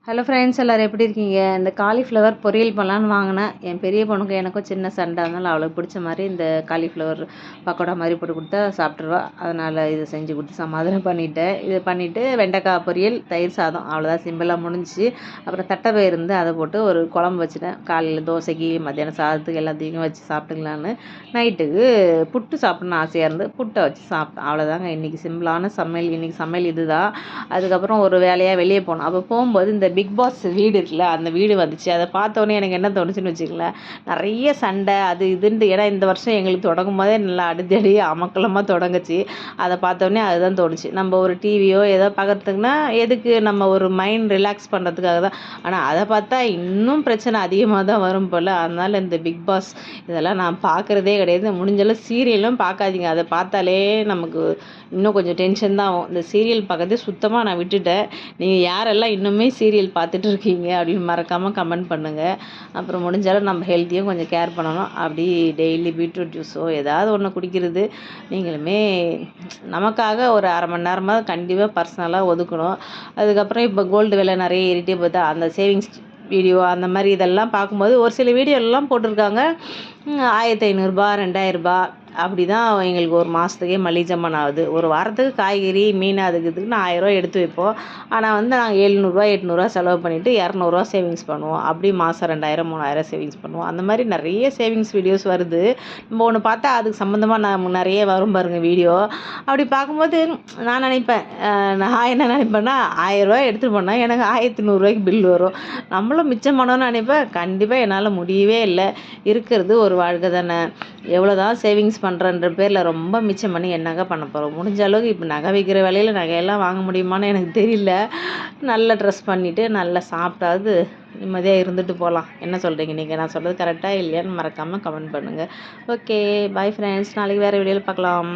Hello friends, எல்லோரும் எப்படி இருக்கீங்க? இந்த காலிஃப்ளவர் பொரியல் பண்ணலான்னு வாங்கினேன். என் பெரிய பொண்ணுக்கு எனக்கும் சின்ன சண்டை, அதனால் அவளுக்கு பிடிச்ச மாதிரி இந்த காலிஃப்ளவர் பக்கோடா மாதிரி போட்டு கொடுத்தா சாப்பிட்ருவா. அதனால் இதை செஞ்சு கொடுத்து சமாதானம் பண்ணிட்டேன். இது பண்ணிவிட்டு வெண்டைக்காய் பொரியல், தயிர் சாதம், அவ்வளோதான், சிம்பிளாக முடிஞ்சிச்சு. அப்புறம் தட்டைப்பயிறு இருந்து அதை போட்டு ஒரு குழம்பு வச்சுட்டேன். காலையில் தோசைக்கு, மத்தியானம் சாதத்துக்கு எல்லாத்தையும் வச்சு சாப்பிட்டுக்கலான்னு. நைட்டுக்கு புட்டு சாப்பிட்ணுன்னு ஆசையாக இருந்து புட்டை வச்சு சாப்பிட்டேன். அவ்வளோதாங்க இன்றைக்கி சிம்பிளான சமையல். இன்றைக்கி சமையல் இது தான். அதுக்கப்புறம் ஒரு வேலையாக வெளியே போனோம். அப்போ போகும்போது இந்த பிக் பாஸ் வீடு இருக்குல்ல, அந்த வீடு வந்துச்சு. அதை பார்த்தோன்னே எனக்கு என்ன தோணுச்சுன்னு வச்சுக்கங்களேன், நிறைய சண்டை அது இதுன்ட்டு. ஏன்னா இந்த வருஷம் எங்களுக்கு தொடங்கும் போதே நல்லா அடித்தடி அமக்கலமாக தொடங்குச்சு. அதை பார்த்தோன்னே அதுதான் தோணுச்சு. நம்ம ஒரு டிவியோ ஏதோ பார்க்குறதுக்குன்னா எதுக்கு, நம்ம ஒரு மைண்ட் ரிலாக்ஸ் பண்ணுறதுக்காக தான். ஆனால் அதை பார்த்தா இன்னும் பிரச்சனை அதிகமாக தான் வரும் போல். அதனால் இந்த பிக் பாஸ் இதெல்லாம் நான் பார்க்குறதே கிடையாது. முடிஞ்சளவு சீரியலும் பார்க்காதீங்க. அதை பார்த்தாலே நமக்கு இன்னும் கொஞ்சம் டென்ஷன் தான் ஆகும். இந்த சீரியல் பார்க்கறதே சுத்தமாக நான் விட்டுட்டேன். நீங்கள் யாரெல்லாம் இன்னுமே சீரியல் பார்த்துட்டு இருக்கீங்க அப்படின்னு மறக்காமல் கமெண்ட் பண்ணுங்கள். அப்புறம் முடிஞ்சாலும் நம்ம ஹெல்த்தியும் கொஞ்சம் கேர் பண்ணணும். அப்படி டெய்லி பீட்ரூட் ஜூஸோ ஏதாவது ஒன்று குடிக்கிறது. நீங்களுமே நமக்காக ஒரு அரை மணி நேரமாக கண்டிப்பாக பர்சனலாக ஒதுக்கணும். அதுக்கப்புறம் இப்போ கோல்டு விலை நிறைய ஏறிட்டே போகுதா, அந்த சேவிங்ஸ் வீடியோ அந்த மாதிரி இதெல்லாம் பார்க்கும்போது ஒரு சில வீடியோலாம் போட்டிருக்காங்க 1500 2000 அப்படி தான் எங்களுக்கு ஒரு மாதத்துக்கே மளிகை ஜாமான் ஆகுது. ஒரு வாரத்துக்கு காய்கறி மீன் அதுக்கு நான் 1000 எடுத்து வைப்போம். ஆனால் நாங்கள் 700 800 செலவு பண்ணிவிட்டு 200 சேவிங்ஸ் பண்ணுவோம். அப்படி மாதம் 2000 3000 சேவிங்ஸ் பண்ணுவோம். அந்த மாதிரி நிறைய சேவிங்ஸ் வீடியோஸ் வருது. நம்ம ஒன்று பார்த்தா அதுக்கு சம்மந்தமாக நான் நிறைய வரும் பாருங்கள் வீடியோ. அப்படி பார்க்கும்போது நான் நினைப்பேன், நான் என்ன நினைப்பேன்னா 1000 எடுத்துகிட்டு போனால் எனக்கு 1100 பில் வரும். நம்மளும் மிச்சம் பண்ணணும்னு நினைப்பேன். கண்டிப்பாக என்னால் முடியவே இல்லை. இருக்கிறது ஒரு வாழ்க்கை தானே. எவ்வளோ தான் சேவிங்ஸ் பண்ணுறன்ற பேரில் ரொம்ப மிச்சம் பண்ணி என்னங்க பண்ண போகிறோம்? முடிஞ்ச அளவுக்கு இப்போ நகை விற்கிற விலையில் நகையெல்லாம் வாங்க முடியுமான்னு எனக்கு தெரியல. நல்ல ட்ரெஸ் பண்ணிவிட்டு நல்லா சாப்பிட்டாவது நிம்மதியாக இருந்துட்டு போகலாம். என்ன சொல்கிறீங்க நீங்கள்? நான் சொல்கிறது கரெக்டாக இல்லையான்னு மறக்காமல் கமெண்ட் பண்ணுங்கள். Okay, bye friends. நாளைக்கு வேறு வீடியோவில் பார்க்கலாம்.